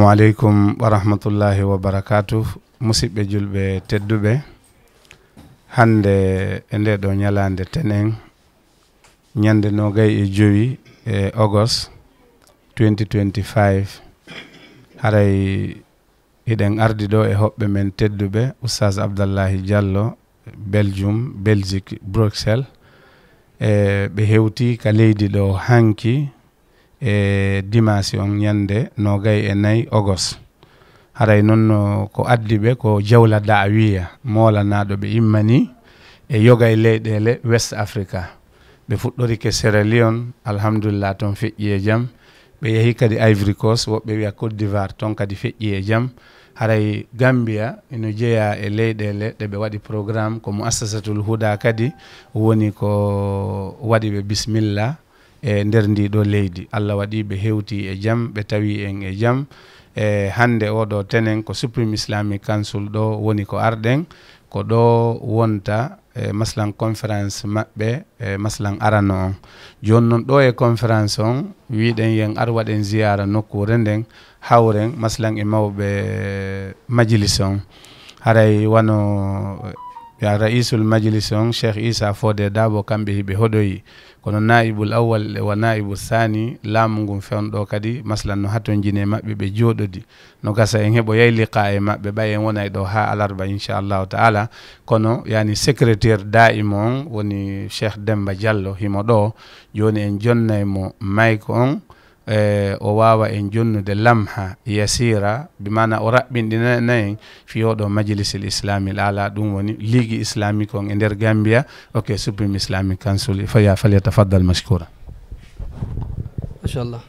aleykum wa rahmatullahi wa barakatuh. Musidɓe julɓe tedduɓe, hande e nde ɗo ñalande tenen ñande 25 August 2025 haray hiɗen ardi ɗo e hoɓɓe men tedduɓe Oustaz Abdallahi Diallo, Belgium, Belgique, Bruxelles, ɓe hewti ka leydi ɗo hanki e dimanche on ñande 24 August. haray noon ko addi ɓe ko jawla da'wiya molanaɗo ɓe immani e yoga e leyɗele West Africa. ɓe fuɗɗori ke Sierra Leone, alhamdulillah ton feƴƴi e jaam. ɓe yehi kadi Ivory Coast, woɓɓe wiya Côte d'Ivoire, ton kadi feƴƴi e jaam. haray Gambia ino jeeya e leyɗele ɗe ɓe waɗi programme ko Muassasatul Huda kadi woni ko waɗi ɓe bismillah e nder ndiɗo leydi. Allah waɗi ɓe hewti e jaam, ɓe tawi en e jaam. hande oɗo tenen ko Supreme Islamic Council ɗo woni ko arɗen ko ɗo wonta maslan conférence maɓɓe maslan arano on. joni noon ɗo e conférence on wiɗen yen ar waɗen ziyara nokkure nden hawren maslan e mawɓe majlis on. haray wano ya raisul majlis on Cheikh Issa Fodé Dabo kamɓe hiɓe hoɗoyi, kono naibul awwal wa naibul thani laamu ngun fewnɗo kadi maslan no haton jine maɓɓe ɓe jooɗodi no gasa en heɓo yay liqa e maɓɓe ɓay en wonay ɗo ha alarba inchallahu taala. kono yani secrétaire daima on woni Cheikh Demba Diallo himo ɗo joni en jonnaymo mayko on o wawa en jonnude lamha yasira bimana o raɓɓinɗinayen fi oɗo majlisil islami ala ɗum woni ligue islamique on e nder Gambia. ok, Supreme Islamic Council falyatafaddal mashkura. Mashallah.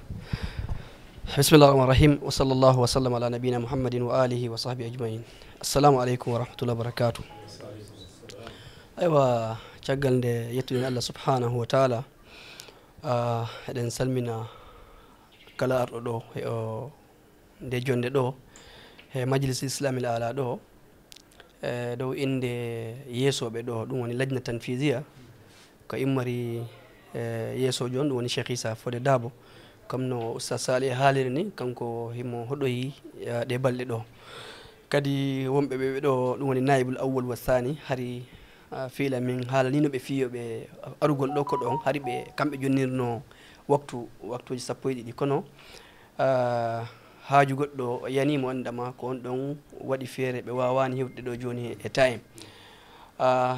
Bismillahir Rahmanir Rahim wa sallallahu wa sallam ala nabina Muhammadin wa alihi wa sahbihi ajma'in. Assalamu alaikum wa rahmatullahi wa barakatuh. Aywa caggal nde yettuɗen Allah subhanahu wa ta'ala eɗen salmina kala arɗo ɗo nde jonde ɗo e majlis islamil ala ɗo dow inde yeesoɓe ɗo ɗum woni lajna tanfisia ko immari yeesojo on ɗum woni Cheikh Issa Fodé Dabo, comme no Oustaz Sali haaliri ni kanko himo hoɗoyi ɗe balɗe ɗo. kadi wonɓe ɓe ɗo ɗum woni naibul awwal wa thani hari fiila min haalani no ɓe fiyoɓe arugol ɗo ko ɗon hari ɓe kamɓe jonnirno waktuji 12 kono haaju goɗɗo yanimo andama ko on ɗon waɗi feere ɓe wawani hewtude ɗo joni e time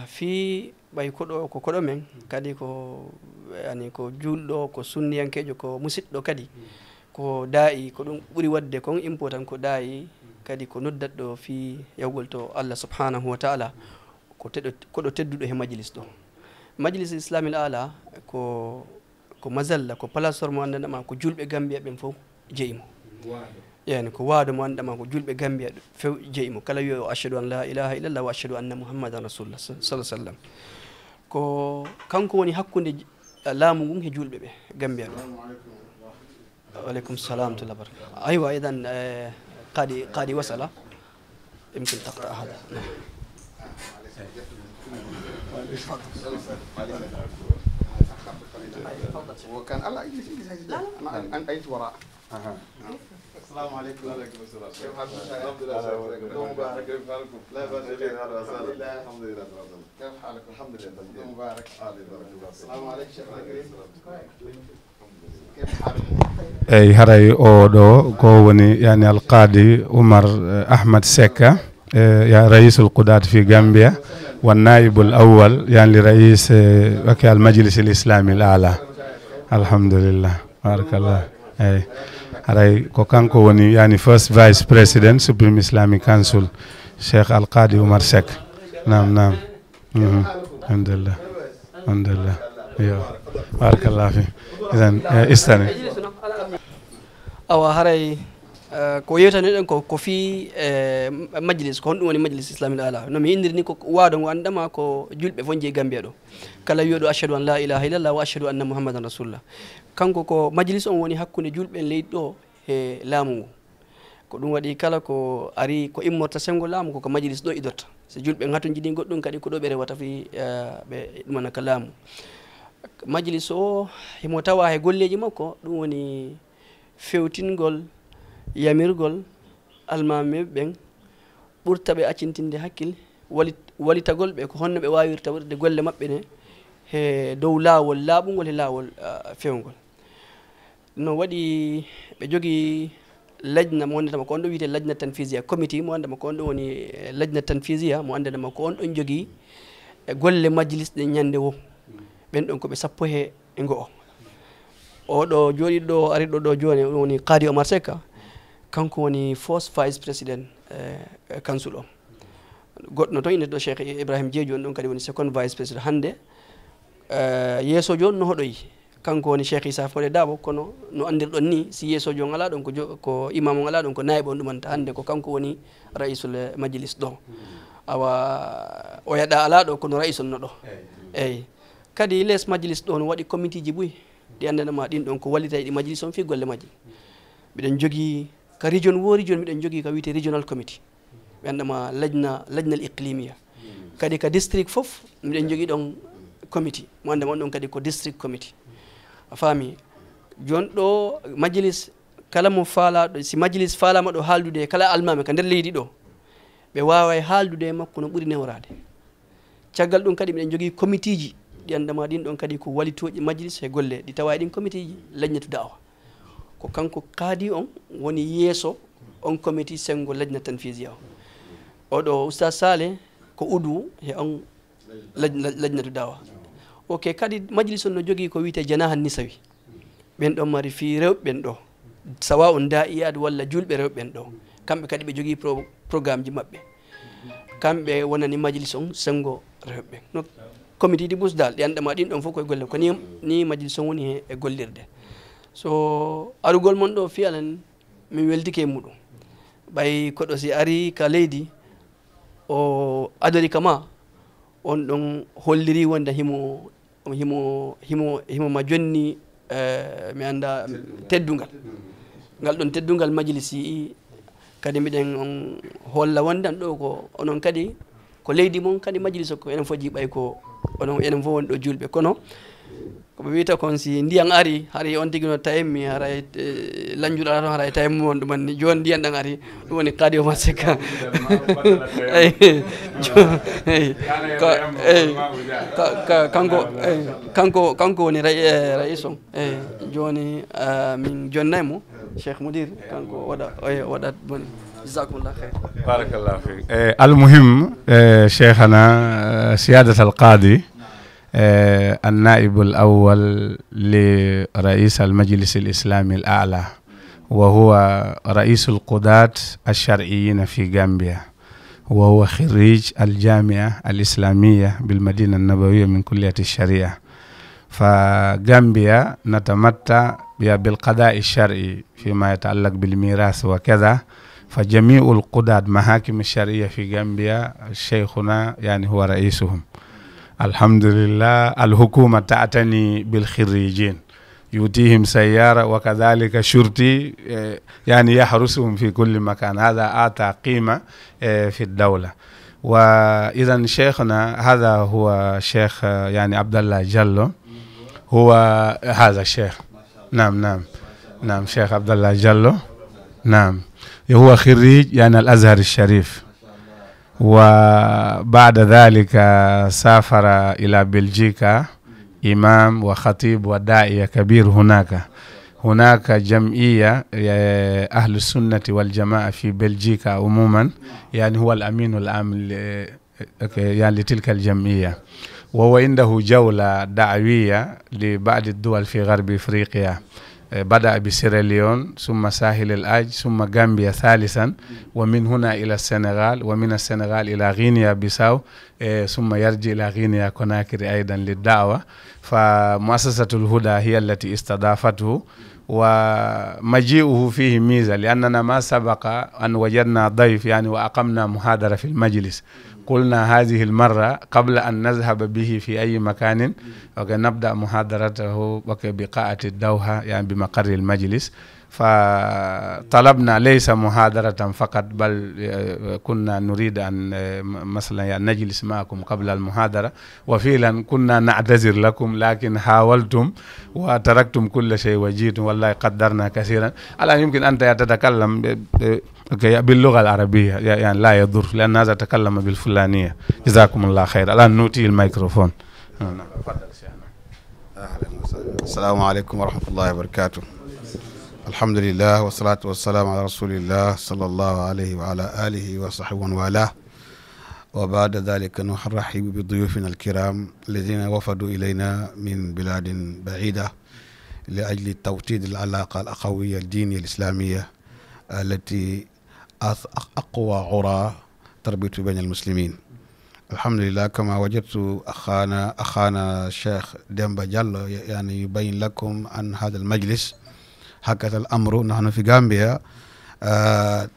fi ɓay koɗo ko koɗo men kadi ko yani ko julɗo ko sunniyankejo ko musidɗo kadi ko daa'i ko ɗum ɓuri wadde kon important ko daa'i kadi ko noddatɗo fi yawgol to Allah subhanahu wa ta'ala koɗo tedduɗo he majlis ɗo. majlis islamil ala ko mazalla ko place mo andandama ko julɓe Gambia ɓen fof jeyimo, yani ko waado mo andama ko julɓe Gambia few jeyimo. kala wiyo ashhadu an la ilaha illallah wa ashhadu anna muhammadan rasulullah sallallahu sallam ko kanko woni hakkude laamu ngun he julɓe ɓe Gambia ɗo. waaleykum salam wa barakatuh. aywa idan qadi wasala يمكن تقرأ هذا. وكان الله يجلس أنا أنت وراء. السلام عليكم. وعليكم السلام. كيف حالكم؟ الحمد لله. مبارك. كيف حالكم؟ لا بأس به. هذا وسهلا. الحمد لله. كيف حالكم؟ الحمد لله. مبارك. السلام عليكم شيخ الكريم. كيف حالكم؟ اي haray o ɗo ko woni yani alqadi Oumar Ahmad Seck ya raisul qudat fi Gambia wa naibul awwal yani rais al majlis al islami al ala. alhamdulillah barakallah. ay haray ko kanko woni yani first vice president Supreme Islamic Council Cheikh alqadi Oumar Seck. nam alhamdulillah alhamdulillah yo barakallah fi idan istani awa haray ko yewtani ɗen ko fi majlis ko honɗum woni majlis islamil ala no mi indiri ni ko waado ngo andama ko julɓe fof jeeyi Gambia ɗo kala wiyoɗo ashhadu an la ilaha illallah wa ashhadu anna muhammadan rasulullah. kanko ko majlis on woni hakkude julɓe leydi ɗo e laamu ngu ko ɗum waɗi kala ko ari ko immorta sengo laamu koko majlis ɗo idotta so julɓe gaton jiɗi goɗɗum kadi ko ɗo ɓe rewata fi ɓe ɗumana ka laamu. majlis o himo tawa he golleji makko ɗum woni fewtingol yamirgol almame ɓen ɓurta ɓe accintinde hakkille walitagol ɓe ko honno ɓe wawirta waɗde golle maɓɓe ne he dow laawol laaɓugol e laawol fewgol no waɗi ɓe jogii lajna mo wondetama ko on ɗo wiyete lajna tanfisia committee mo andama ko on ɗo woni lajna tanfisia mo andanama ko on ɗon jogii e golle majlis ɗe ñande wo ɓen ɗon koɓe sappo he e ngo oɗo jooɗiɗo ɗo ariɗo ɗo joni woni Kadi Omar Seka kanko woni first vice président council o goɗɗo toon ine ɗo Cheikh Ibrahim Diédhiou on ɗon kadi woni second vice président hannde yeesojo on no hoɗoyi kanko woni Cheikh Issa Fodé Dabo kono no andirɗon ni si yeesojo on ala ɗon ko imam on ala ɗon ko nayɓe on ɗumanta hannde ko kanko woni raisul majlis ɗo awa o yaɗa ala ɗo kono rais on no ɗo eyyi kadi less majlis ɗo no waɗi committee ji ɓuyi ɗi andanama ɗin ɗon ko wallita ɗi majlis on fi golle majji mbiɗen jogui ka region wo region mbiɗen jogui ka wiyete regional committee ɓe andama lajnal iqlimia kadi ka district foof mbiɗen jogui ɗon committee mo andama on ɗon kadi ko district committee a faami joni ɗo majlis kala mo faalaɗo si majlis falama ɗo haaldude kala almami ka nder leydi ɗo ɓe wawa haaldude makko no ɓuuri newrade caggal ɗum kadi mbiɗen jogui committee ji ɗi andama ɗin ɗon kadi ko walitoji majlis e golle ɗi tawa ɗin committee ji lajnatu da'wa ko kanko Kadi on woni yeeso on committee sengo lajna tanfisia o oɗo oustaz Saleh ko udu he on lajnatu da'wa ok kadi majlis on no jogui ko wiyete janahan nisawi ɓen ɗon mari fi rewɓen ɗo sawa on da'iyade walla julɓe rewɓen ɗo kamɓe kadi ɓe jogui programme ji maɓɓe kamɓe wonani majlis on sengo rewɓe no committee di busdal ɗi andama ɗin ɗon fof koye golle ko ni majlis on woni he e gollirde so arugol mon ɗo fi alan min weldike e muɗum ɓay koɗo si ari ka leydi o adori kama on ɗon holliri wonde himo ma jonni mi anda teddugal ngal ɗon teddugal majlis yi kadi mbiɗen on holla wondan ɗo ko onon kadi ko leydi mon kadi majlis o ko enen fof jiiɓay ko onon enen fof woni ɗo julɓe kono koɓe wiyta kon si ndiyan ari haray on tigui no tawimmi haray lanjuɗo ala toon haray tawimmi on ɗumanni joni ndiyan ɗan ari ɗum woni Kadi Omar Seka kanko woni rais on eyyi joni min jonnaymo Cheikh Moudir kanko waɗat boni jazakumullah khair barakallahu fik المهم شيخنا سيادة القاضي النائب الأول لرئيس المجلس الإسلامي الأعلى وهو رئيس القضاة الشرعيين في غامبيا وهو خريج الجامعة الإسلامية بالمدينة النبوية من كلية الشريعة فغامبيا نتمتع بالقضاء الشرعي فيما يتعلق بالميراث وكذا فجميع القضاة محاكم الشرعية في غامبيا شيخنا يعني هو رئيسهم الحمد لله الحكومة تعتني بالخريجين يؤتيهم سيارة وكذلك شرطي يعني يحرسهم في كل مكان هذا أعطى قيمة في الدولة وإذا شيخنا هذا هو شيخ يعني عبد الله جلو هو هذا الشيخ نعم شيخ عبد الله جلو نعم هو خريج يعني الأزهر الشريف وبعد ذلك سافر إلى بلجيكا إمام وخطيب وداعية كبير هناك جمعية أهل السنة والجماعة في بلجيكا عموما يعني هو الأمين العام يعني لتلك الجمعية وهو عنده جولة دعوية لبعض الدول في غرب إفريقيا بدأ بسيراليون ثم ساحل العاج ثم غامبيا ثالثا ومن هنا إلى السنغال ومن السنغال إلى غينيا بيساو ثم يرجع إلى غينيا كوناكري أيضا للدعوة فمؤسسة الهدى هي التي استضافته ومجيئه فيه ميزة لأننا ما سبق أن وجدنا ضيف يعني وأقمنا محاضرة في المجلس قلنا هذه المرة قبل أن نذهب به في أي مكان ونبدأ محاضرته بقاعة الدوحة يعني بمقر المجلس فطلبنا ليس محاضرة فقط، بل كنا نريد أن مثلا يعني نجلس معكم قبل المحاضرة، وفعلا كنا نعتذر لكم، لكن حاولتم وتركتم كل شيء وجيتم، والله قدرنا كثيرا. الآن يمكن أنت تتكلم باللغة العربية، يعني لا يضر، لأن هذا تكلم بالفلانية. جزاكم الله خير. الآن نوتي الميكروفون. السلام عليكم ورحمة الله وبركاته. الحمد لله والصلاة والسلام على رسول الله صلى الله عليه وعلى آله وصحبه ومن والاه. وبعد ذلك نرحب بضيوفنا الكرام الذين وفدوا إلينا من بلاد بعيدة لأجل توطيد العلاقة الأخوية الدينية الإسلامية التي أقوى عرى تربط بين المسلمين. الحمد لله. كما وجدت أخانا الشيخ ديمبا جالو يعني يبين لكم عن هذا المجلس، هكذا الأمر. نحن في غامبيا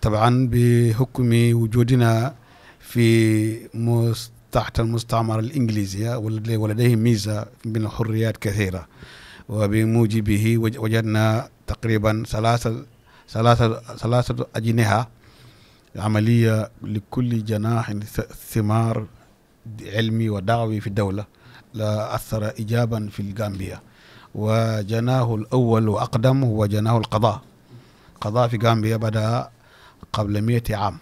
طبعا بحكم وجودنا في تحت المستعمرة الإنجليزية، ولديه ميزة من الحريات كثيرة، وبموجبه وجدنا تقريبا ثلاثة أجنحة عملية لكل جناح ثمار علمي ودعوي في الدولة، لا أثر إيجابا في الغامبيا. وجناه الأول وأقدم هو جناه القضاء. قضاء في غامبيا بدأ قبل 100 عام.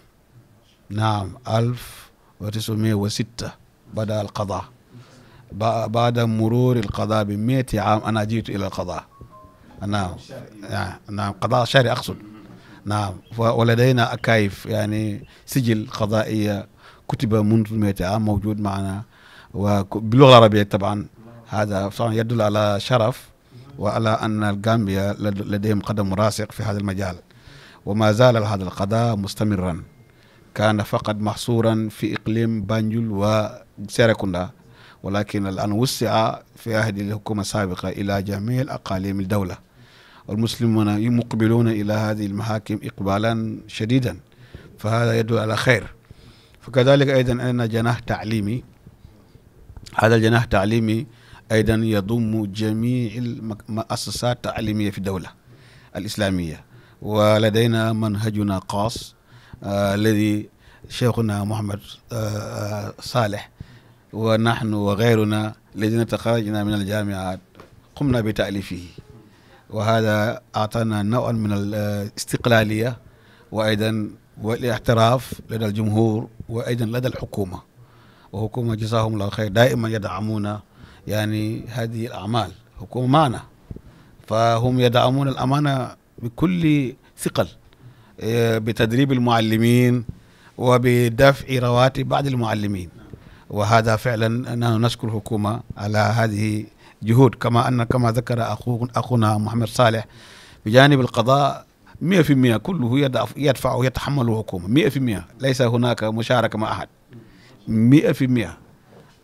نعم، 1906 بدأ القضاء. بعد مرور القضاء ب100 عام أنا جئت إلى القضاء. نعم، قضاء شرعي أقصد. نعم، ولدينا أكايف يعني سجل قضائية كتب منذ 100 عام موجود معنا، وباللغة العربية طبعا. هذا يدل على شرف وعلى أن الغامبيا لديهم قدم راسخ في هذا المجال، وما زال هذا القضاء مستمرا. كان فقط محصورا في إقليم بانجول وسيركوندا، ولكن الآن وسع في عهد الحكومة السابقة إلى جميع الأقاليم الدولة، والمسلمون مقبلون إلى هذه المحاكم إقبالا شديدا، فهذا يدل على خير. فكذلك أيضا أن جناح تعليمي، هذا الجناح التعليمي أيضا يضم جميع المؤسسات التعليمية في الدولة الإسلامية، ولدينا منهجنا خاص الذي شيخنا محمد صالح ونحن وغيرنا الذين تخرجنا من الجامعات قمنا بتأليفه، وهذا أعطانا نوعا من الاستقلالية وأيضا والاعتراف لدى الجمهور وأيضا لدى الحكومة. وحكومة جزاهم الله خير دائما يدعمون يعني هذه الأعمال، حكومة معنا، فهم يدعمون الأمانة بكل ثقل بتدريب المعلمين وبدفع رواتب بعض المعلمين، وهذا فعلا نشكر الحكومة على هذه جهود. كما ذكر أخونا محمد صالح، بجانب القضاء 100% كله يدفع ويتحمل الحكومة 100%، ليس هناك مشاركة مع أحد 100%.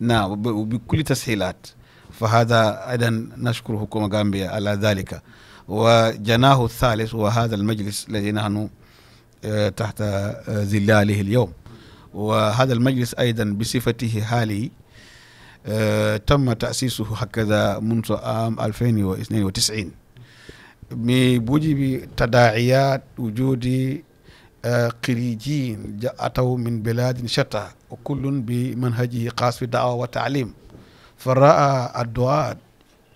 نعم، بكل تسهيلات. فهذا أيضا نشكر حكومة غامبيا على ذلك. وجناه الثالث وهذا المجلس الذي نحن تحت ظلاله اليوم، وهذا المجلس أيضا بصفته حالي تم تأسيسه هكذا منذ عام 2092 بوجب تداعيات وجود خريجين أتوا من بلاد شتى وكل بمنهجه خاص في الدعوة والتعليم. فرأى الدعاة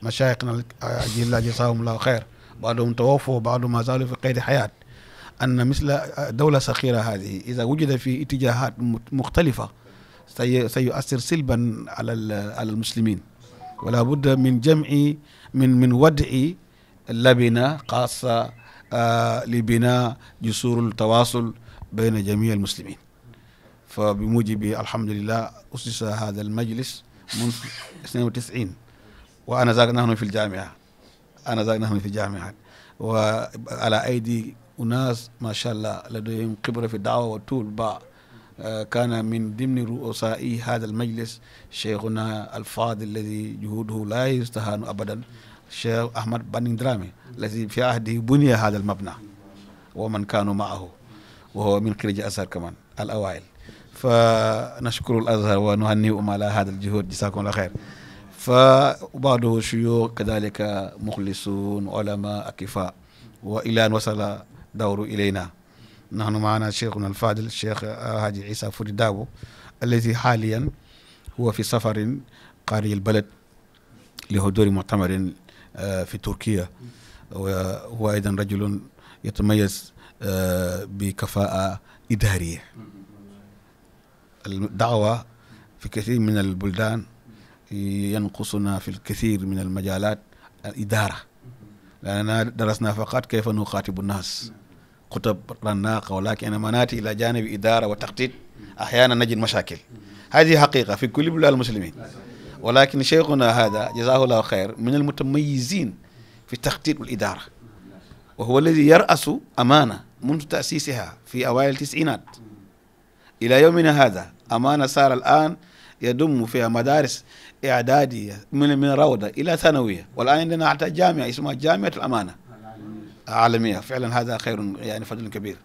مشايخنا الأجلاء جزاهم الله خير، بعضهم توفوا وبعضهم ما زالوا في قيد حياة، أن مثل دولة صغيرة هذه إذا وجد في اتجاهات مختلفة سيؤثر سلبا على المسلمين، ولا بد من جمع من وضع لبنة خاصة لبناء جسور التواصل بين جميع المسلمين. فبموجب الحمد لله أسس هذا المجلس منذ 92، وأنا ذاك نحن في الجامعة، وعلى أيدي أناس ما شاء الله لديهم خبرة في الدعوة والطول باع. كان من ضمن رؤساء هذا المجلس شيخنا الفاضل الذي جهوده لا يستهان أبدا، الشيخ أحمد بن درامي، الذي في عهده بني هذا المبنى ومن كانوا معه، وهو من خريج الأزهر كمان الأوائل. فنشكر الأزهر ونهنئهم على هذا الجهود، جزاكم الله خير. فبعضه شيوخ كذلك مخلصون علماء أكفاء، وإلى أن وصل دور إلينا. نحن معنا شيخنا الفاضل الشيخ هادي عيسى فودي دابو الذي حاليا هو في سفر خارج البلد لحضور مؤتمر في تركيا، وهو أيضا رجل يتميز بكفاءة إدارية. الدعوة في كثير من البلدان ينقصنا في الكثير من المجالات الإدارة، لأننا درسنا فقط كيف نخاطب الناس خطب رناقة، ولكن عندما نأتي إلى جانب إدارة وتخطيط أحيانا نجد مشاكل. هذه حقيقة في كل بلاد المسلمين، ولكن شيخنا هذا جزاه الله خير من المتميزين في التخطيط والإدارة، وهو الذي يرأس أمانة منذ تأسيسها في أوائل التسعينات إلى يومنا هذا. أمانة صار الآن يضم فيها مدارس إعدادية من روضة إلى ثانوية، والآن عندنا حتى جامعة اسمها جامعة الأمانة عالمية. فعلا هذا خير، يعني فضل كبير.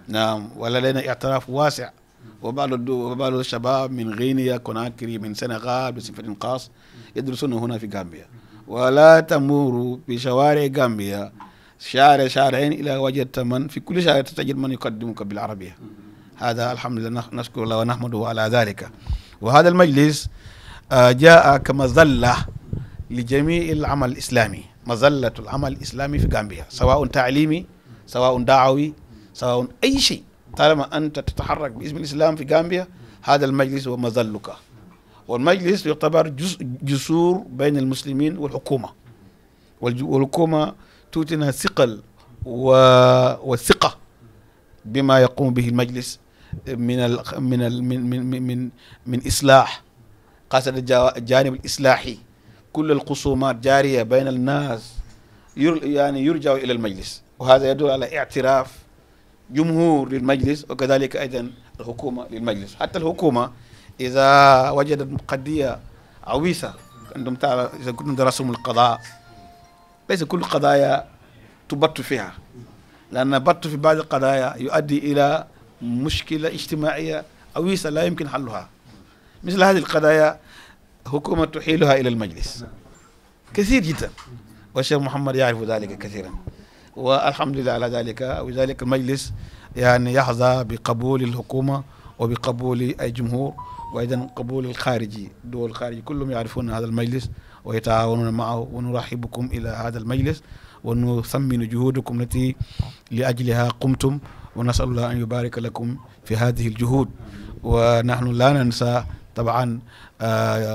نعم، ولدينا اعتراف واسع، وبعض الشباب من غينيا كوناكري من سنغال بصفة خاص يدرسون هنا في غامبيا، ولا تمر بشوارع غامبيا شارعين إلى وجدت من في كل شارع تجد من يقدمك بالعربية. هذا الحمد لله نشكر الله ونحمده على ذلك. وهذا المجلس جاء كمظلة لجميع العمل الإسلامي، مظلة العمل الإسلامي في غامبيا، سواء تعليمي سواء دعوي سواء أي شيء، طالما أنت تتحرك باسم الإسلام في غامبيا هذا المجلس هو مظلك. والمجلس يعتبر جسور بين المسلمين والحكومة، والحكومة توتنا ثقل والثقة بما يقوم به المجلس من إصلاح، خاصة الجانب الإصلاحي. كل الخصومات جارية بين الناس يعني يرجع إلى المجلس، وهذا يدل على اعتراف جمهور للمجلس، وكذلك أيضا الحكومة للمجلس. حتى الحكومة إذا وجدت قضية عويصة، أنتم تعرف إذا كنتم درستم القضاء ليس كل القضايا تبط فيها، لأن بط في بعض القضايا يؤدي إلى مشكلة اجتماعية عويصة لا يمكن حلها. مثل هذه القضايا حكومة تحيلها إلى المجلس كثير جدا، والشيخ محمد يعرف ذلك كثيرا، والحمد لله على ذلك. وذلك المجلس يعني يحظى بقبول الحكومة وبقبول أي جمهور، وأيضا قبول الخارجي، دول الخارجي كلهم يعرفون هذا المجلس ويتعاونون معه. ونرحبكم إلى هذا المجلس ونثمن جهودكم التي لأجلها قمتم، ونسأل الله أن يبارك لكم في هذه الجهود. ونحن لا ننسى طبعا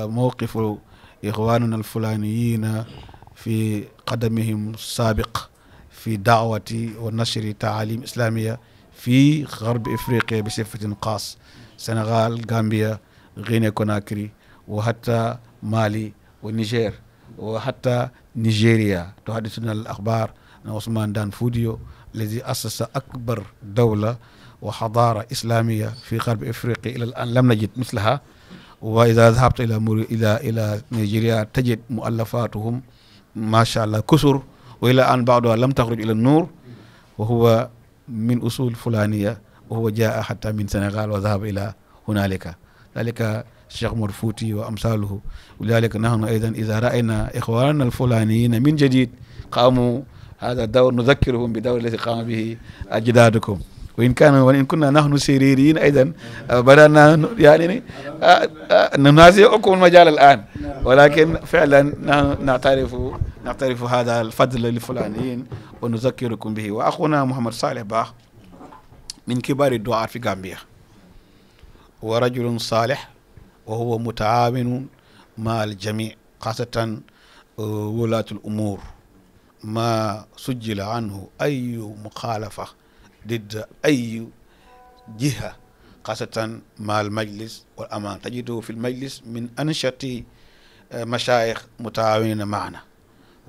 موقف إخواننا الفلانيين في قدمهم السابق في دعوة ونشر تعاليم إسلامية في غرب إفريقيا بصفة خاص، سنغال، غامبيا، غينيا كوناكري، وحتى مالي والنيجير، وحتى نيجيريا. تحدثنا الأخبار أن عثمان دان فوديو الذي أسس أكبر دولة وحضارة إسلامية في غرب إفريقيا إلى الآن لم نجد مثلها. وإذا ذهبت إلى نيجيريا تجد مؤلفاتهم ما شاء الله كثر، وإلى الآن بعضها لم تخرج إلى النور، وهو من أصول فلانية، وهو جاء حتى من سنغال وذهب إلى هنالك. ذلك الشيخ مرفوتي وأمثاله. ولذلك نحن أيضا إذا رأينا إخواننا الفلانيين من جديد قاموا هذا الدور نذكرهم بدور الذي قام به أجدادكم. وإن كنا نحن سريريين أيضا بدأنا يعني ننازعكم المجال الآن، ولكن فعلا نعترف هذا الفضل للفلانيين ونذكركم به. وأخونا محمد صالح باخ من كبار الدعاة في غامبيا، ورجل صالح، وهو متعاون مع الجميع خاصة ولاة الأمور. ما سجل عنه أي مخالفة ضد أي جهة خاصة مع المجلس والأمان تجده في المجلس من أنشط مشايخ متعاونين معنا،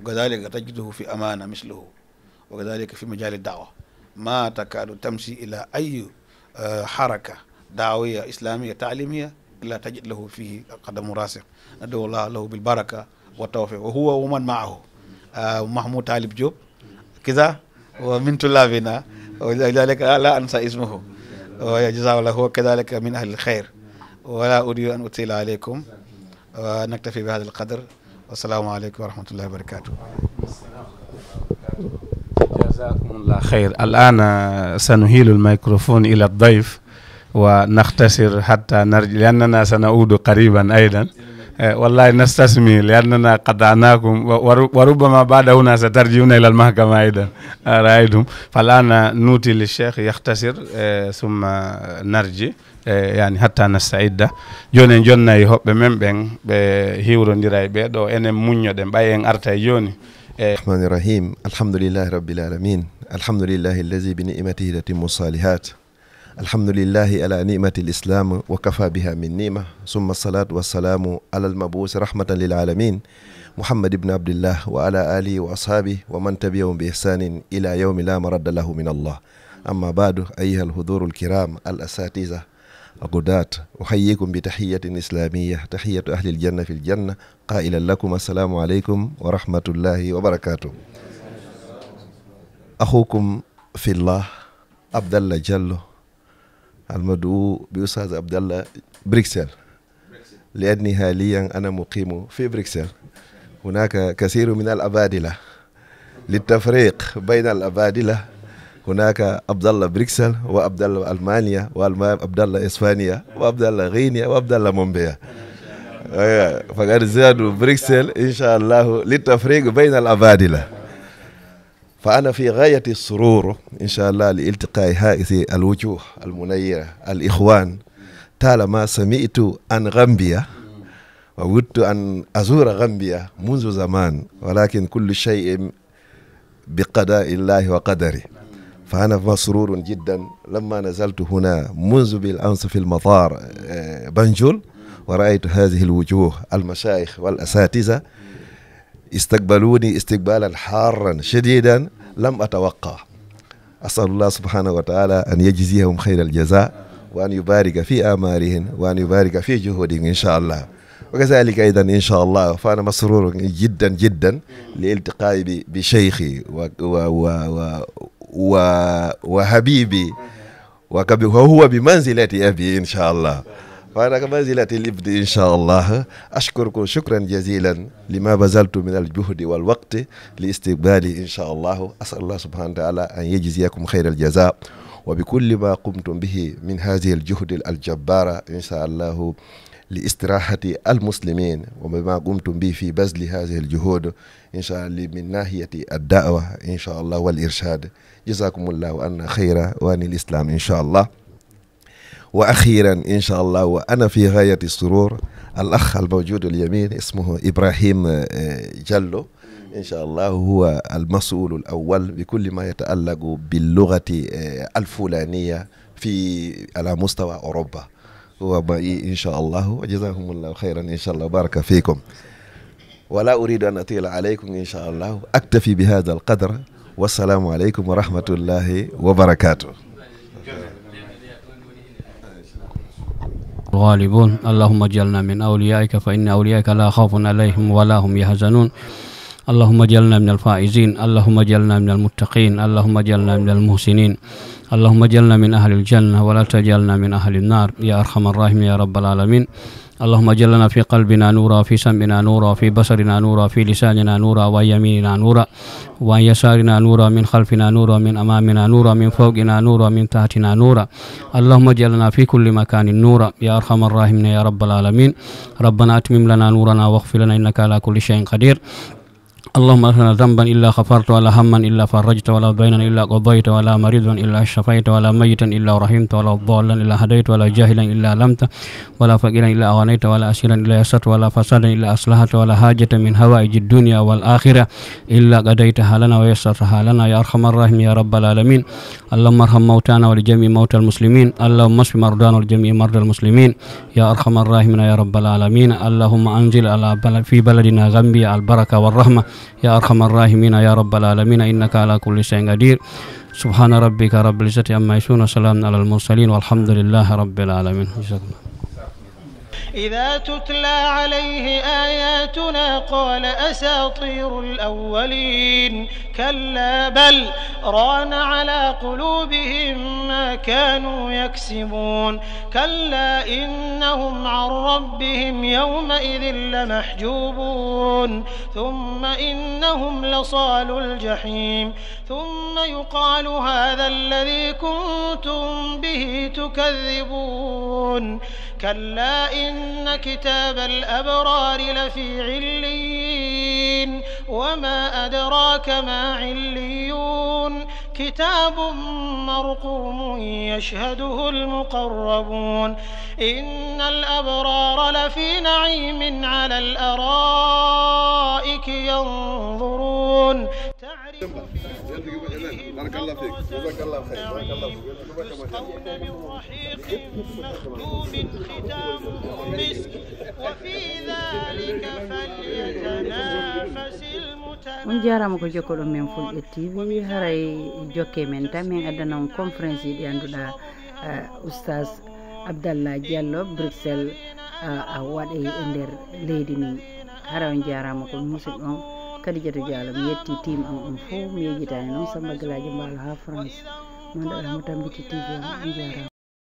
وكذلك تجده في أمانة مثله، وكذلك في مجال الدعوة. ما تكاد تمشي إلى أي حركة دعوية إسلامية تعليمية إلا تجد له فيه قدم راسخ. ندعو الله له بالبركة والتوفيق، وهو ومن معه محمود طالب جوب كذا ومن طلابنا، ولذلك لا أنسى اسمه وجزاه الله، هو كذلك من أهل الخير. ولا أريد أن أطيل عليكم، ونكتفي بهذا القدر، والسلام عليكم ورحمة الله وبركاته. جزاكم الله خير. الآن سنهيل الميكروفون إلى الضيف ونختصر حتى نرجع، لأننا سنعود قريبا أيضا. والله نستسمي لأننا قطعناكم، وربما بعد هنا سترجعون إلى المحكمة أيضا، رأيتم. فالآن نوتي للشيخ يختصر ثم نرجع يعني حتى نستعد. جوني جوننا يهوب من بين هيورو ديراي بيدو ان مونيو دم باين ارتاي جوني. الرحمن الرحيم. الحمد لله رب العالمين، الحمد لله الذي بنعمته تتم الصالحات، الحمد لله على نعمة الإسلام وكفى بها من نعمة، ثم الصلاة والسلام على المبعوث رحمة للعالمين محمد بن عبد الله وعلى آله وأصحابه ومن تبعهم بإحسان إلى يوم لا مرد له من الله. أما بعد، أيها الحضور الكرام الأساتذة القدات، أحييكم بتحية إسلامية، تحية أهل الجنة في الجنة، قائلا لكم السلام عليكم ورحمة الله وبركاته. أخوكم في الله عبد الله جلو، المدعو بأستاذ عبد الله بريكسل، لأني حاليا أنا مقيم في بريكسل. هناك كثير من الأبادلة، للتفريق بين الأبادلة هناك عبد الله بريكسل وعبد الله ألمانيا وعبد الله إسبانيا وعبد الله غينيا وعبد الله مومبيا. فقد زادوا بريكسل إن شاء الله للتفريق بين الأبادلة. فأنا في غاية السرور إن شاء الله لالتقاء هذه الوجوه المنيرة الإخوان. طالما سمعت عن غامبيا وودت أن أزور غامبيا منذ زمان، ولكن كل شيء بقضاء الله وقدره. فأنا مسرور جدا لما نزلت هنا منذ بالأمس في المطار بنجول، ورأيت هذه الوجوه المشايخ والأساتذة استقبلوني استقبالا حارا شديدا لم أتوقع. أسأل الله سبحانه وتعالى أن يجزيهم خير الجزاء، وأن يبارك في آمالهم، وأن يبارك في جهودهم إن شاء الله. وكذلك أيضا إن شاء الله فأنا مسرور جدا جدا لالتقائي بشيخي وحبيبي، وهو بمنزلة أبي إن شاء الله، فأنا كمنزلة الابن إن شاء الله. أشكركم شكرا جزيلا لما بذلت من الجهد والوقت لاستقبالي إن شاء الله. أسأل الله سبحانه وتعالى أن يجزيكم خير الجزاء، وبكل ما قمتم به من هذه الجهد الجبارة إن شاء الله لاستراحة المسلمين، وبما قمتم به في بذل هذه الجهود إن شاء الله من ناحية الدعوة إن شاء الله والإرشاد. جزاكم الله عنا خيرا وعن الإسلام إن شاء الله. وأخيرا إن شاء الله وأنا في غاية السرور، الأخ الموجود اليمين اسمه إبراهيم جلو إن شاء الله هو المسؤول الأول بكل ما يتعلق باللغة الفلانية على مستوى أوروبا، هو معي إن شاء الله. وجزاكم الله خيرا إن شاء الله، بارك فيكم. ولا أريد أن أطيل عليكم إن شاء الله، أكتفي بهذا القدر، والسلام عليكم ورحمة الله وبركاته. الغالبون. اللهم اجعلنا من أوليائك، فإن أوليائك لا خوف عليهم ولا هم يحزنون. اللهم اجعلنا من الفائزين، اللهم اجعلنا من المتقين، اللهم اجعلنا من المحسنين، اللهم اجعلنا من أهل الجنة ولا تجعلنا من أهل النار يا أرحم الراحمين يا رب العالمين. اللهم اجعلنا في قلبنا نورا، في سمعنا نورا، في بصرنا نورا، في لساننا نورا، ويميننا نورا، وعن يسارنا نورا، من خلفنا نورا، من أمامنا نورا، من فوقنا نورا، من تحتنا نورا. اللهم اجعلنا في كل مكان نورا يا أرحم الراحمين يا رب العالمين. ربنا أتمم لنا نورنا واغفر لنا إنك على كل شيء قدير. اللهم لا ذنبا إلا غفرت، ولا هما إلا فرجت، ولا دينا إلا قضيت، ولا مريضا إلا شفيت، ولا ميتا إلا رحمت، ولا ضالا إلا هديت، ولا جاهلا إلا علمت، ولا فقيرا إلا أغنيت، ولا أسيرا إلا يسرت، ولا فسادا إلا أصلحت، ولا حاجة من هوائج الدنيا والآخرة إلا قضيتها لنا ويسرتها لنا يا أرحم الراحمين يا رب العالمين. اللهم ارحم موتانا ولجميع موتى المسلمين، اللهم اشف مرضانا ولجميع مرضى المسلمين يا أرحم الراحمين يا رب العالمين. اللهم أنزل في بلدنا غامبيا البركة والرحمة يا أرحم الراحمين يا رب العالمين، إنك على كل شيء قدير. سبحان ربك رب العزة عما يصفون، وسلام على المرسلين، والحمد لله رب العالمين. إذا تتلى عليه آياتنا قال أساطير الأولين كلا بل ران على قلوبهم ما كانوا يكسبون كلا إنهم عن ربهم يومئذ لمحجوبون ثم إنهم لصالو الجحيم ثم يقال هذا الذي كنتم به تكذبون كلا إن كتاب الأبرار لفي عليين وما أدراك ما عليون كتاب مرقوم يشهده المقربون إن الأبرار لفي نعيم على الأرائك ينظرون تعرف في وجوههم نضرة النعيم يسقون من رحيق مختوم ختامه مسك وفي ذلك فليتنافس on jarama ko jokkoɗo men Fulɓe TV haray jokke men tan min addana on conférence ɗi annduɗa oustaz Abdallah Diallo Bruxelles a waɗe e nder leydi min hara on jarama ko musidɗo on Kadidiatou Diallo mi yetti team on fof mi yejitani noon Samba Galadio Mbalo ha France mo daɗamo tambiti TV on jarama